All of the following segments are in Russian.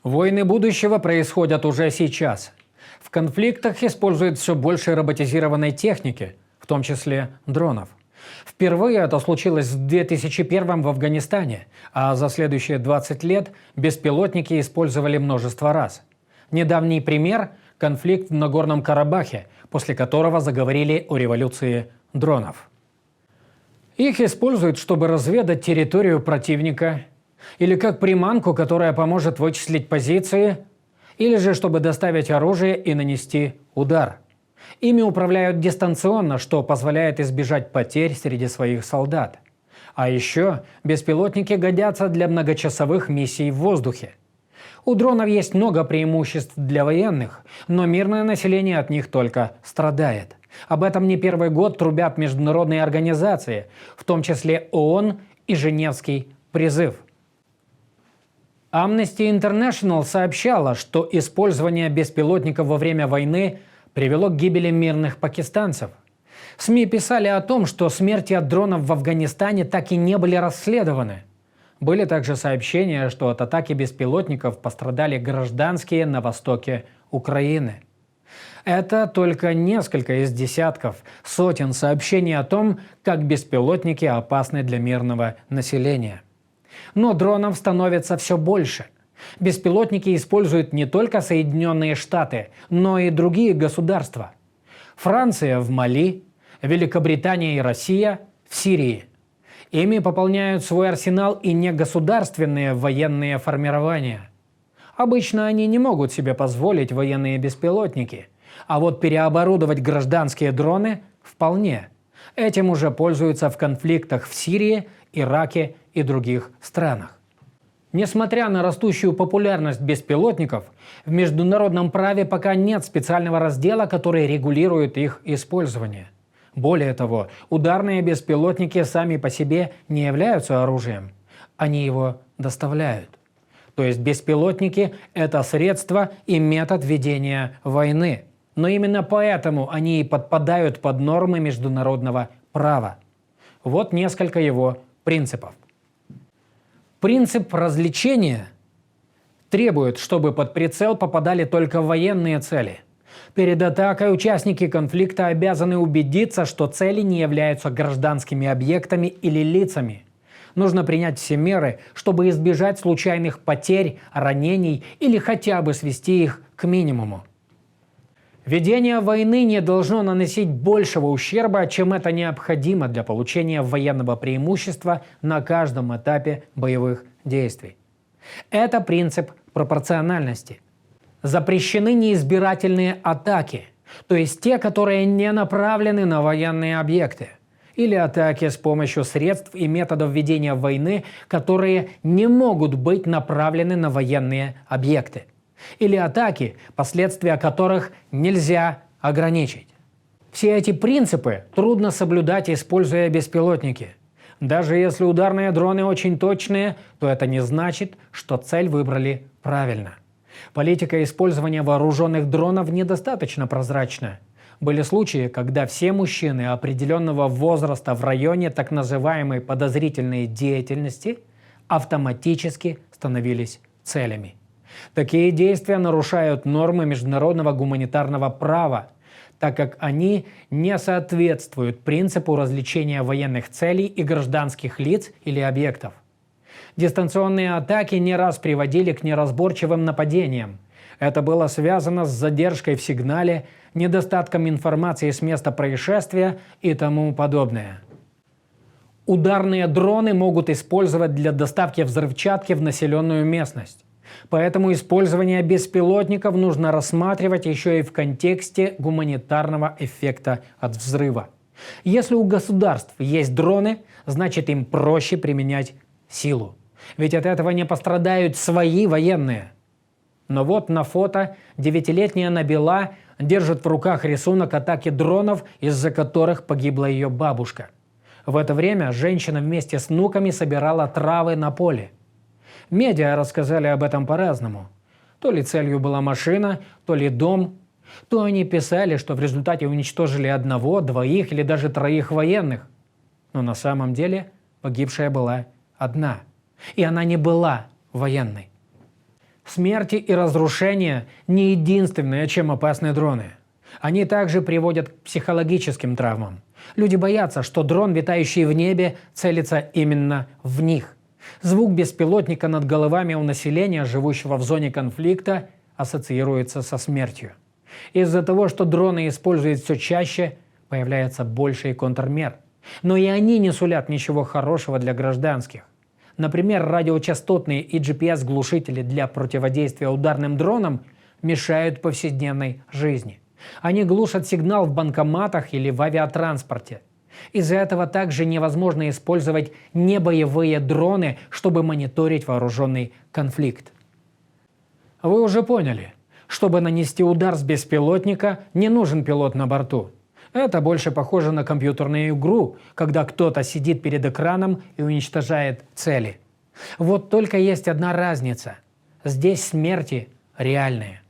Войны будущего происходят уже сейчас. В конфликтах используют все больше роботизированной техники, в том числе дронов. Впервые это случилось в 2001 в Афганистане, а за следующие 20 лет беспилотники использовали множество раз. Недавний пример – конфликт в Нагорном Карабахе, после которого заговорили о революции дронов. Их используют, чтобы разведать территорию противника, или как приманку, которая поможет вычислить позиции, или же чтобы доставить оружие и нанести удар. Ими управляют дистанционно, что позволяет избежать потерь среди своих солдат. А еще беспилотники годятся для многочасовых миссий в воздухе. У дронов есть много преимуществ для военных, но мирное население от них только страдает. Об этом не первый год трубят международные организации, в том числе ООН и Женевский призыв. Amnesty International сообщала, что использование беспилотников во время войны привело к гибели мирных пакистанцев. СМИ писали о том, что смерти от дронов в Афганистане так и не были расследованы. Были также сообщения, что от атаки беспилотников пострадали гражданские на востоке Украины. Это только несколько из десятков, сотен сообщений о том, как беспилотники опасны для мирного населения. Но дронов становится все больше. Беспилотники используют не только Соединенные Штаты, но и другие государства. Франция в Мали, Великобритания и Россия в Сирии. Ими пополняют свой арсенал и негосударственные военные формирования. Обычно они не могут себе позволить военные беспилотники, а вот переоборудовать гражданские дроны вполне. Этим уже пользуются в конфликтах в Сирии, Ираке и других странах. Несмотря на растущую популярность беспилотников, в международном праве пока нет специального раздела, который регулирует их использование. Более того, ударные беспилотники сами по себе не являются оружием, они его доставляют. То есть беспилотники – это средство и метод ведения войны. Но именно поэтому они и подпадают под нормы международного права. Вот несколько его принципов. Принцип развлечения требует, чтобы под прицел попадали только военные цели. Перед атакой участники конфликта обязаны убедиться, что цели не являются гражданскими объектами или лицами. Нужно принять все меры, чтобы избежать случайных потерь, ранений или хотя бы свести их к минимуму. Ведение войны не должно наносить большего ущерба, чем это необходимо для получения военного преимущества на каждом этапе боевых действий. Это принцип пропорциональности. Запрещены неизбирательные атаки, то есть те, которые не направлены на военные объекты, или атаки с помощью средств и методов ведения войны, которые не могут быть направлены на военные объекты, или атаки, последствия которых нельзя ограничить. Все эти принципы трудно соблюдать, используя беспилотники. Даже если ударные дроны очень точные, то это не значит, что цель выбрали правильно. Политика использования вооруженных дронов недостаточно прозрачна. Были случаи, когда все мужчины определенного возраста в районе так называемой подозрительной деятельности автоматически становились целями. Такие действия нарушают нормы международного гуманитарного права, так как они не соответствуют принципу различения военных целей и гражданских лиц или объектов. Дистанционные атаки не раз приводили к неразборчивым нападениям. Это было связано с задержкой в сигнале, недостатком информации с места происшествия и тому подобное. Ударные дроны могут использовать для доставки взрывчатки в населенную местность. Поэтому использование беспилотников нужно рассматривать еще и в контексте гуманитарного эффекта от взрыва. Если у государств есть дроны, значит им проще применять силу. Ведь от этого не пострадают свои военные. Но вот на фото 9-летняя Набила держит в руках рисунок атаки дронов, из-за которых погибла ее бабушка. В это время женщина вместе с внуками собирала травы на поле. Медиа рассказали об этом по-разному. То ли целью была машина, то ли дом. То они писали, что в результате уничтожили одного, двоих или даже троих военных. Но на самом деле погибшая была одна. И она не была военной. Смерти и разрушения не единственное, чем опасны дроны. Они также приводят к психологическим травмам. Люди боятся, что дрон, витающий в небе, целится именно в них. Звук беспилотника над головами у населения, живущего в зоне конфликта, ассоциируется со смертью. Из-за того, что дроны используют все чаще, появляется больше и контрмер. Но и они не сулят ничего хорошего для гражданских. Например, радиочастотные и GPS-глушители для противодействия ударным дронам мешают повседневной жизни. Они глушат сигнал в банкоматах или в авиатранспорте. Из-за этого также невозможно использовать небоевые дроны, чтобы мониторить вооруженный конфликт. Вы уже поняли, чтобы нанести удар с беспилотника, не нужен пилот на борту. Это больше похоже на компьютерную игру, когда кто-то сидит перед экраном и уничтожает цели. Вот только есть одна разница. Здесь смерти реальные.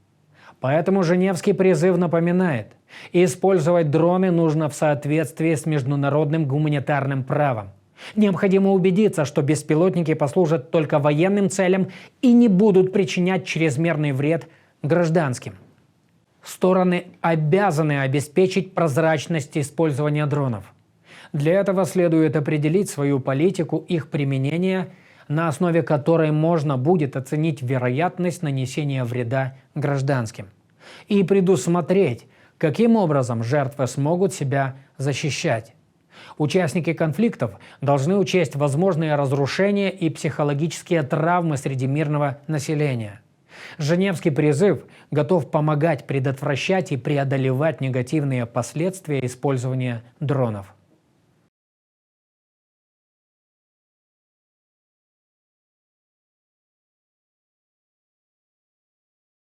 Поэтому Женевский призыв напоминает, использовать дроны нужно в соответствии с международным гуманитарным правом. Необходимо убедиться, что беспилотники послужат только военным целям и не будут причинять чрезмерный вред гражданским. Стороны обязаны обеспечить прозрачность использования дронов. Для этого следует определить свою политику их применения, на основе которой можно будет оценить вероятность нанесения вреда гражданским. И предусмотреть, каким образом жертвы смогут себя защищать. Участники конфликтов должны учесть возможные разрушения и психологические травмы среди мирного населения. Женевский призыв готов помогать предотвращать и преодолевать негативные последствия использования дронов.